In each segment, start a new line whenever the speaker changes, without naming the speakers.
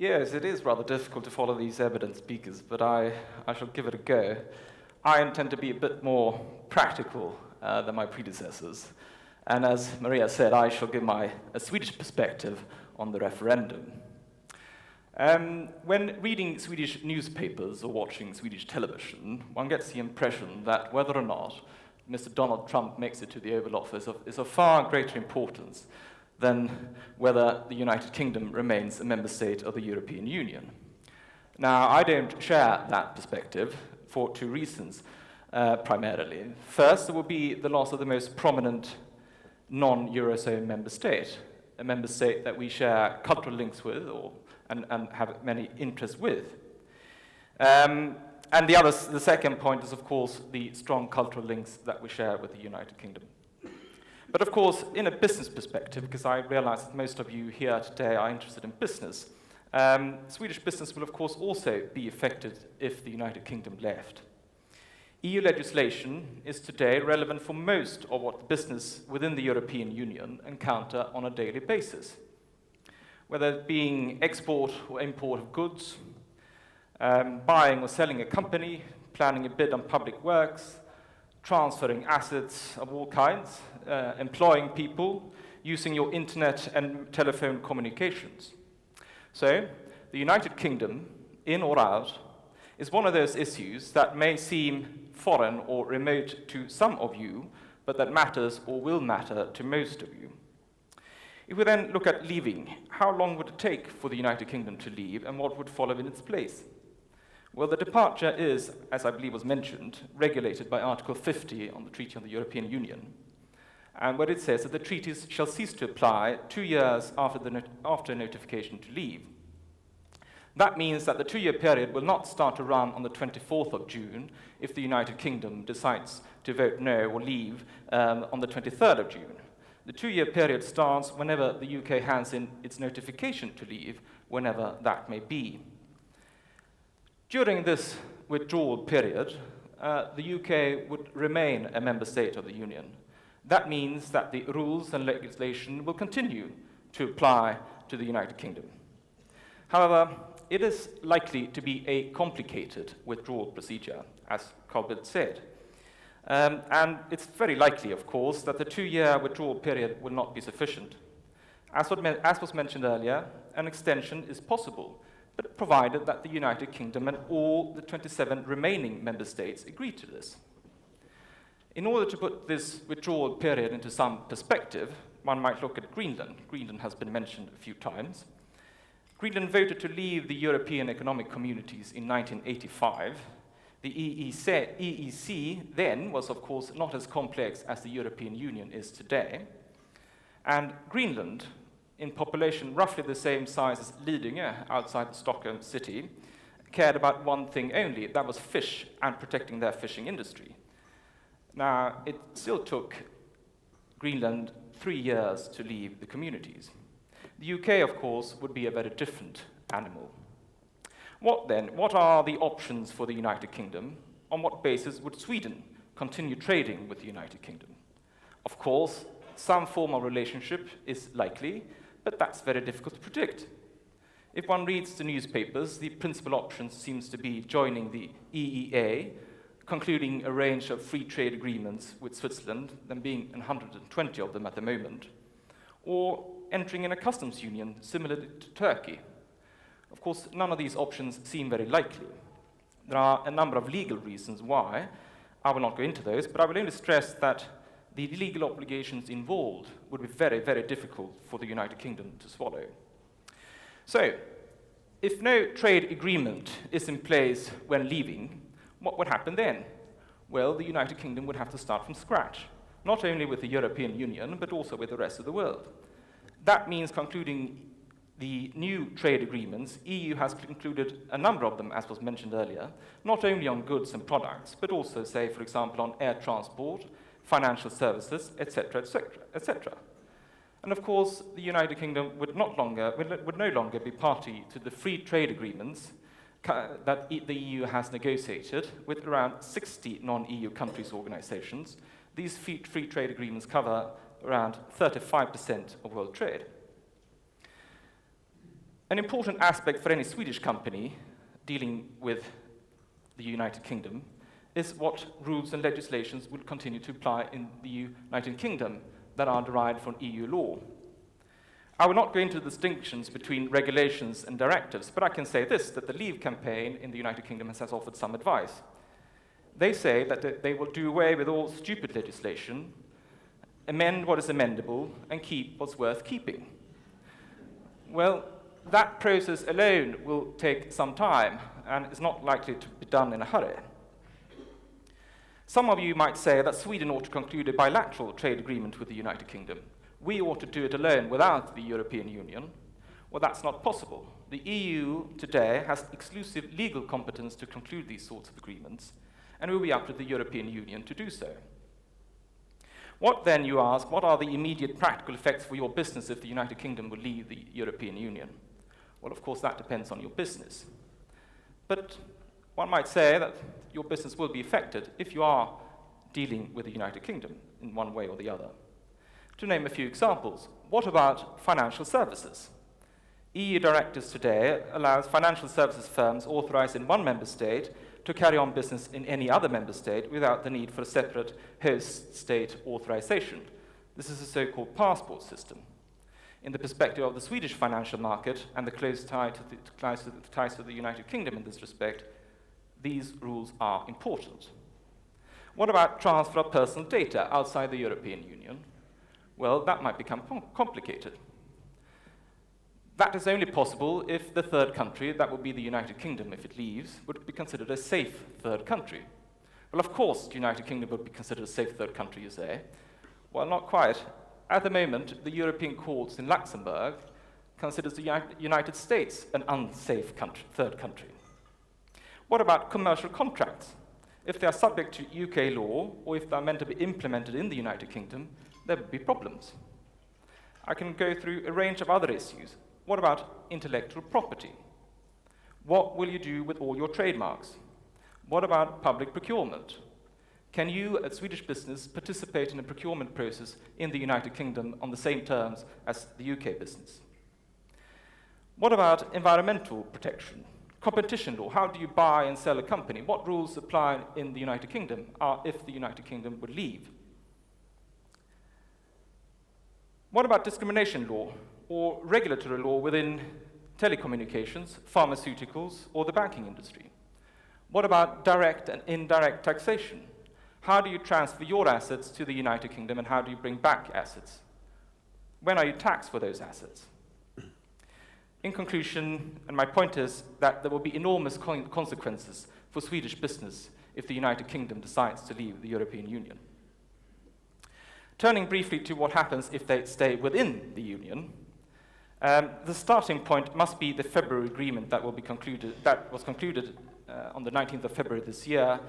Yes, it is rather difficult to follow these evidence speakers, but I shall give it a go. I intend to be a bit more practical than my predecessors. And as Maria said, I shall give a Swedish perspective on the referendum. When reading Swedish newspapers or watching Swedish television, one gets the impression that whether or not Mr. Donald Trump makes it to the Oval Office is of far greater importance than whether the United Kingdom remains a member state of the European Union. Now, I don't share that perspective for two reasons, primarily. First, there will be the loss of the most prominent non-Eurozone member state, a member state that we share cultural links with and have many interests with. And the second point is, of course, the strong cultural links that we share with the United Kingdom. But of course, in a business perspective, because I realize that most of you here today are interested in business, Swedish business will of course also be affected if the United Kingdom left. EU legislation is today relevant for most of what business within the European Union encounter on a daily basis. Whether it being export or import of goods, buying or selling a company, planning a bid on public works, transferring assets of all kinds, employing people, using your internet and telephone communications. So, the United Kingdom, in or out, is one of those issues that may seem foreign or remote to some of you, but that matters or will matter to most of you. If we then look at leaving, how long would it take for the United Kingdom to leave, and what would follow in its place? Well, the departure is, as I believe was mentioned, regulated by Article 50 on the Treaty on the European Union, and where it says that the treaties shall cease to apply 2 years after notification to leave. That means that the 2-year period will not start to run on the 24th of June if the United Kingdom decides to vote no or leave on the 23rd of June. The 2-year period starts whenever the UK hands in its notification to leave, whenever that may be. During this withdrawal period, the UK would remain a member state of the Union. That means that the rules and legislation will continue to apply to the United Kingdom. However, it is likely to be a complicated withdrawal procedure, as Colbert said. And it's very likely, of course, that the 2-year withdrawal period will not be sufficient. As was mentioned earlier, an extension is possible, but provided that the United Kingdom and all the 27 remaining member states agree to this. In order to put this withdrawal period into some perspective, one might look at Greenland. Greenland has been mentioned a few times. Greenland voted to leave the European Economic Communities in 1985. The EEC then was, of course, not as complex as the European Union is today. And Greenland, in population roughly the same size as Lidingö outside Stockholm city, cared about one thing only, that was fish and protecting their fishing industry. Now, it still took Greenland 3 years to leave the communities. The UK, of course, would be a very different animal. What then? What are the options for the United Kingdom? On what basis would Sweden continue trading with the United Kingdom? Of course, some form of relationship is likely, but that's very difficult to predict. If one reads the newspapers, the principal option seems to be joining the EEA, concluding a range of free trade agreements with Switzerland, there being 120 of them at the moment, or entering in a customs union similar to Turkey. Of course, none of these options seem very likely. There are a number of legal reasons why. I will not go into those, but I will only stress that the legal obligations involved would be very, very difficult for the United Kingdom to swallow. So, if no trade agreement is in place when leaving, what would happen then? Well, the United Kingdom would have to start from scratch, not only with the European Union, but also with the rest of the world. That means concluding the new trade agreements. EU has concluded a number of them, as was mentioned earlier, not only on goods and products, but also, say, for example, on air transport, financial services, etc., etc., etc. And of course, the United Kingdom would no longer be party to the free trade agreements that the EU has negotiated with around 60 non-EU countries' organizations. These free trade agreements cover around 35% of world trade. An important aspect for any Swedish company dealing with the United Kingdom is what rules and legislations will continue to apply in the United Kingdom that are derived from EU law. I will not go into the distinctions between regulations and directives, but I can say this, that the Leave campaign in the United Kingdom has offered some advice. They say that they will do away with all stupid legislation, amend what is amendable, and keep what's worth keeping. Well, that process alone will take some time, and is not likely to be done in a hurry. Some of you might say that Sweden ought to conclude a bilateral trade agreement with the United Kingdom. We ought to do it alone without the European Union. Well, that's not possible. The EU today has exclusive legal competence to conclude these sorts of agreements, and it will be up to the European Union to do so. What then, you ask, what are the immediate practical effects for your business if the United Kingdom will leave the European Union? Well, of course, that depends on your business. But one might say that your business will be affected if you are dealing with the United Kingdom in one way or the other. To name a few examples, what about financial services? EU directives today allows financial services firms authorized in one member state to carry on business in any other member state without the need for a separate host state authorization. This is a so-called passport system. In the perspective of the Swedish financial market and the close ties to the United Kingdom in this respect, these rules are important. What about transfer of personal data outside the European Union? Well, that might become complicated. That is only possible if the third country, that would be the United Kingdom if it leaves, would be considered a safe third country. Well, of course, the United Kingdom would be considered a safe third country, you say. Well, not quite. At the moment, the European courts in Luxembourg considers the United States an unsafe third country. What about commercial contracts? If they are subject to UK law, or if they are meant to be implemented in the United Kingdom, there would be problems. I can go through a range of other issues. What about intellectual property? What will you do with all your trademarks? What about public procurement? Can you, as Swedish business, participate in a procurement process in the United Kingdom on the same terms as the UK business? What about environmental protection? Competition law, how do you buy and sell a company? What rules apply in the United Kingdom if the United Kingdom would leave? What about discrimination law or regulatory law within telecommunications, pharmaceuticals, or the banking industry? What about direct and indirect taxation? How do you transfer your assets to the United Kingdom and how do you bring back assets? When are you taxed for those assets? In conclusion, and my point is that there will be enormous consequences for Swedish business if the United Kingdom decides to leave the European Union. Turning briefly to what happens if they stay within the Union, the starting point must be the February agreement that was concluded on the 19th of February this year.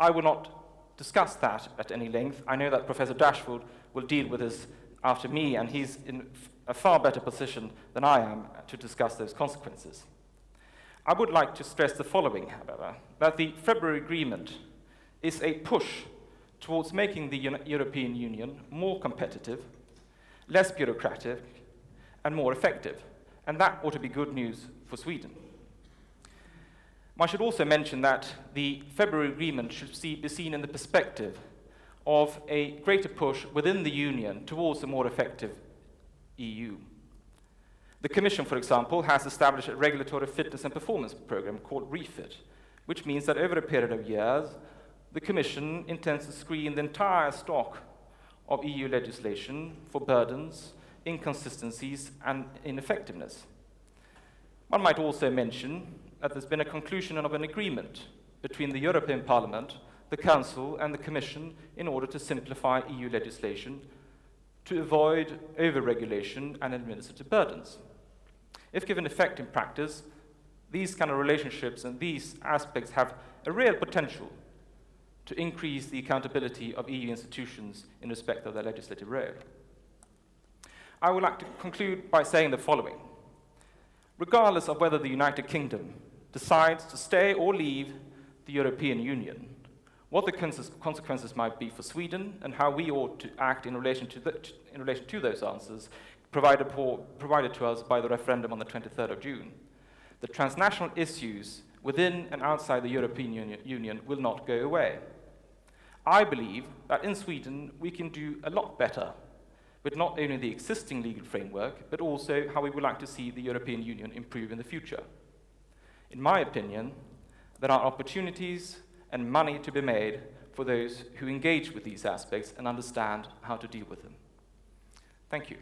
I will not discuss that at any length. I know that Professor Dashwood will deal with this after me, and he's in a far better position than I am to discuss those consequences. I would like to stress the following, however, that the February agreement is a push towards making the European Union more competitive, less bureaucratic, and more effective, and that ought to be good news for Sweden. I should also mention that the February agreement should be seen in the perspective of a greater push within the Union towards a more effective EU. The Commission, for example, has established a regulatory fitness and performance program called REFIT, which means that over a period of years, the Commission intends to screen the entire stock of EU legislation for burdens, inconsistencies, and ineffectiveness. One might also mention that there's been a conclusion of an agreement between the European Parliament, the Council, and the Commission in order to simplify EU legislation to avoid over-regulation and administrative burdens. If given effect in practice, these kind of relationships and these aspects have a real potential to increase the accountability of EU institutions in respect of their legislative role. I would like to conclude by saying the following. Regardless of whether the United Kingdom decides to stay or leave the European Union, what the consequences might be for Sweden and how we ought to act in relation to those answers provided to us by the referendum on the 23rd of June, the transnational issues within and outside the European Union will not go away. I believe that in Sweden we can do a lot better with not only the existing legal framework, but also how we would like to see the European Union improve in the future. In my opinion, there are opportunities and money to be made for those who engage with these aspects and understand how to deal with them. Thank you.